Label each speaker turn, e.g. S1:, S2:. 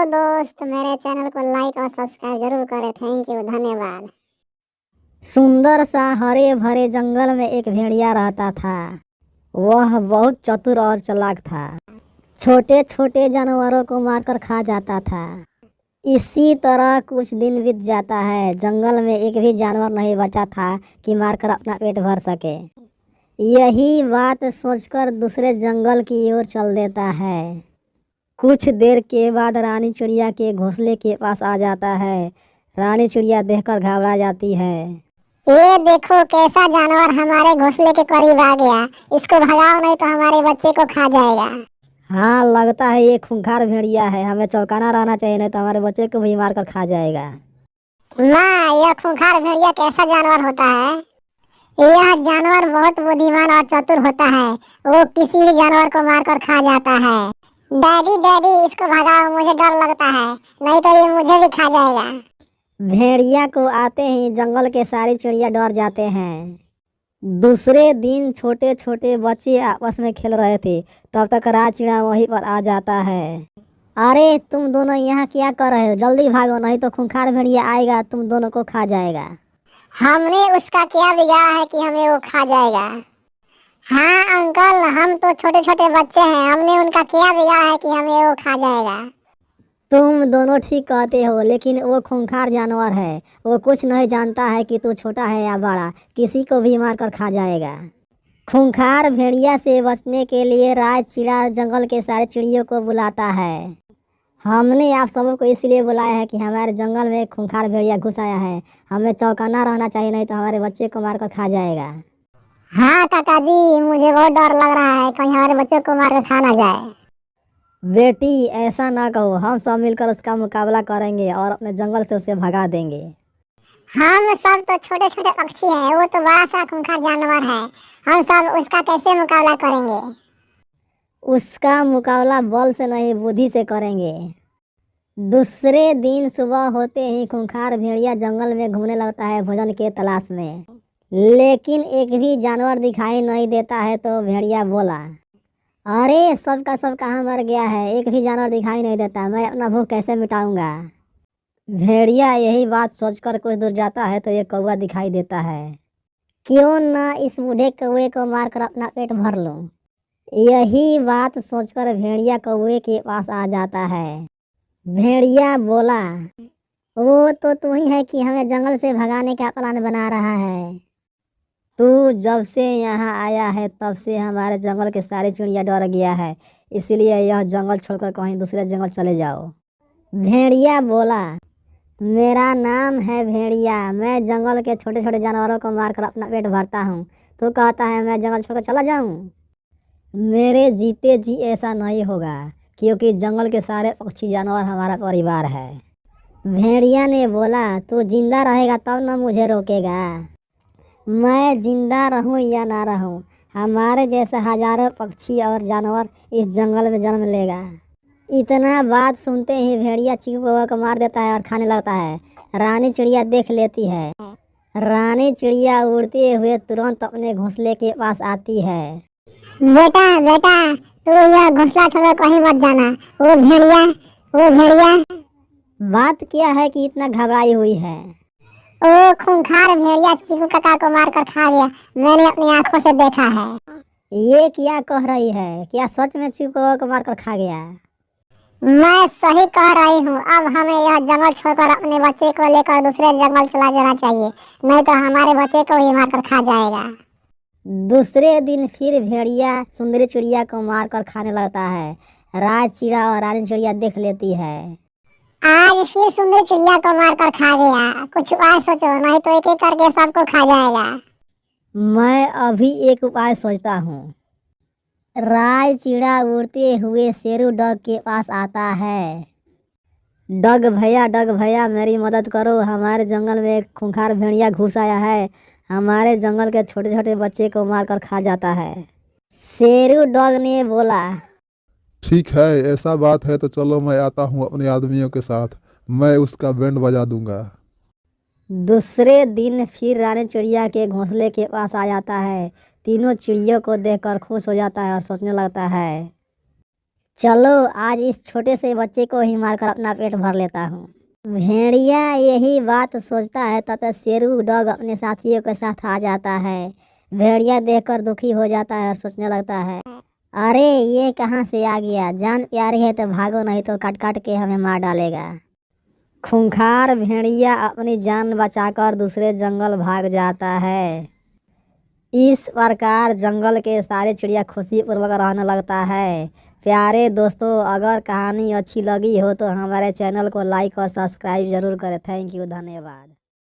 S1: दोस्त, मेरे चैनल को लाइक और सब्सक्राइब जरूर करें। थैंक यू, धन्यवाद।
S2: सुंदर सा हरे भरे जंगल में एक भेड़िया रहता था। वह बहुत चतुर और चालाक था। छोटे छोटे जानवरों को मारकर खा जाता था। इसी तरह कुछ दिन बीत जाता है। जंगल में एक भी जानवर नहीं बचा था कि मारकर अपना पेट भर सके। यही बात सोचकर दूसरे जंगल की ओर चल देता है। कुछ देर के बाद रानी चिड़िया के घोंसले के पास आ जाता है। रानी चिड़िया देखकर घबरा जाती है।
S1: ये देखो, कैसा जानवर हमारे घोंसले के करीब आ गया। इसको भगाओ, नहीं तो हमारे बच्चे को खा जाएगा।
S2: हाँ, लगता है ये खूंखार भेड़िया है। हमें चौकन्ना रहना चाहिए, नहीं तो हमारे बच्चे को भी मार कर खा जाएगा।
S1: माँ, यह खूंखार भेड़िया कैसा जानवर होता है? यह जानवर बहुत बुद्धिमान और चतुर होता है। वो किसी भी जानवर को मारकर खा जाता है। डैडी डैडी, इसको भगाओ, मुझे डर लगता है, नहीं तो ये मुझे भी खा जाएगा।
S2: भेड़िया को आते ही जंगल के सारी चिड़िया डर जाते हैं। दूसरे दिन छोटे छोटे बच्चे आपस में खेल रहे थे। तब तक राज चिड़ा वहीं पर आ जाता है। अरे, तुम दोनों यहाँ क्या कर रहे हो? जल्दी भागो, नहीं तो खूंखार भेड़िया आएगा, तुम दोनों को खा जाएगा।
S1: हमने उसका क्या बिगाड़ा है कि हमें वो खा जाएगा? हाँ अंकल, हम तो छोटे छोटे बच्चे हैं। हमने उनका क्या बिगाड़ा है कि हमें वो खा जाएगा?
S2: तुम दोनों ठीक कहते हो, लेकिन वो खूंखार जानवर है। वो कुछ नहीं जानता है कि तू छोटा है या बड़ा। किसी को भी मार कर खा जाएगा। खूंखार भेड़िया से बचने के लिए राज चिड़ा जंगल के सारे चिड़ियों को बुलाता है। हमने आप सबको इसलिए बुलाया है कि हमारे जंगल में खूंखार भेड़िया घुस आया है। हमें चौकन्ना रहना चाहिए, नहीं तो हमारे बच्चे को मार कर खा जाएगा।
S1: हाँ काका जी, मुझे बहुत डर लग रहा है, कहीं हमारे बच्चों को मार कर खा ना जाए।
S2: बेटी, ऐसा ना कहो। हम सब मिलकर उसका मुकाबला करेंगे और अपने जंगल से उसे भगा देंगे।
S1: हम सब तो छोटे छोटे पक्षी हैं, वो तो बड़ा सा खूंखार जानवर है। हम सब उसका कैसे मुकाबला करेंगे?
S2: उसका मुकाबला बल से नहीं, बुद्धि से करेंगे। दूसरे दिन सुबह होते ही खूंखार भेड़िया जंगल में घूमने लगता है भोजन के तलाश में। लेकिन एक भी जानवर दिखाई नहीं देता है। तो भेड़िया बोला, अरे, सबका सब कहाँ मर गया है? एक भी जानवर दिखाई नहीं देता। मैं अपना भूख कैसे मिटाऊंगा? भेड़िया यही बात सोचकर कुछ दूर जाता है तो एक कौवा दिखाई देता है। क्यों ना इस बूढ़े कौवे को मारकर अपना पेट भर लूं। यही बात सोचकर भेड़िया कौवे के पास आ जाता है। भेड़िया बोला, वो तो तू ही है कि हमें जंगल से भगाने का प्लान बना रहा है। तू जब से यहाँ आया है तब से हमारे जंगल के सारे चिड़िया डर गया है। इसलिए यह जंगल छोड़कर कहीं दूसरे जंगल चले जाओ। भेड़िया बोला, मेरा नाम है भेड़िया। मैं जंगल के छोटे छोटे जानवरों को मारकर अपना पेट भरता हूँ। तू कहता है मैं जंगल छोड़कर चला जाऊँ? मेरे जीते जी ऐसा नहीं होगा, क्योंकि जंगल के सारे पक्षी जानवर हमारा परिवार है। भेड़िया ने बोला, तू जिंदा रहेगा तब ना मुझे रोकेगा। मैं जिंदा रहूं या ना रहूं, हमारे जैसे हजारों पक्षी और जानवर इस जंगल में जन्म लेगा। इतना बात सुनते ही भेड़िया चीकू कौवा को मार देता है और खाने लगता है। रानी चिड़िया देख लेती है। रानी चिड़िया उड़ते हुए तुरंत अपने घोंसले के पास आती है।
S1: बेटा बेटा, तू यह घोंसला छोड़कर कहीं मत जाना। वो भेड़िया
S2: बात क्या है कि इतना घबराई हुई है?
S1: वो खूंखार भेड़िया चीकू काका को मार कर खा गया। मैंने अपनी आंखों से देखा है।
S2: ये क्या कह रही है? क्या सच में चीकू कौवा को मारकर खा गया?
S1: मैं सही कह रही हूँ। अब हमें यह जंगल छोड़कर अपने बच्चे को लेकर दूसरे जंगल चला जाना चाहिए, नहीं तो हमारे बच्चे को ही मारकर खा जाएगा।
S2: दूसरे दिन फिर भेड़िया सुंदरी चिड़िया को मारकर खाने लगता है। राज चिड़ा और रानी चिड़िया देख लेती है।
S1: आज फिर सुंदर चिड़िया को मारकर खा गया। कुछ उपाय सोचो, नहीं तो एक एक करके सबको खा जाएगा।
S2: मैं अभी एक उपाय सोचता हूँ। राज चिड़ा उड़ते हुए शेरू डग के पास आता है। डग भैया, मेरी मदद करो। हमारे जंगल में एक खूंखार भेड़िया घुस आया है। हमारे जंगल के छोटे छोटे बच्चे को मारकर खा जाता है। शेरू डग ने बोला,
S3: ठीक है, ऐसा बात है तो चलो मैं आता हूँ अपने आदमियों के साथ। मैं उसका बैंड बजा दूंगा।
S2: दूसरे दिन फिर रानी चिड़िया के घोंसले के पास आ जाता है। तीनों चिड़ियों को देखकर खुश हो जाता है और सोचने लगता है, चलो आज इस छोटे से बच्चे को ही मारकर अपना पेट भर लेता हूँ। भेड़िया यही बात सोचता है तब शेरू डॉग अपने साथियों के साथ आ जाता है। भेड़िया देखकर दुखी हो जाता है और सोचने लगता है, अरे ये कहाँ से आ गया, जान प्यारी है तो भागो नहीं तो काट काट के हमें मार डालेगा। खूंखार भेड़िया अपनी जान बचाकर दूसरे जंगल भाग जाता है। इस प्रकार जंगल के सारे चिड़िया खुशीपूर्वक रहने लगता है। प्यारे दोस्तों, अगर कहानी अच्छी लगी हो तो हमारे चैनल को लाइक और सब्सक्राइब जरूर करें। थैंक यू, धन्यवाद।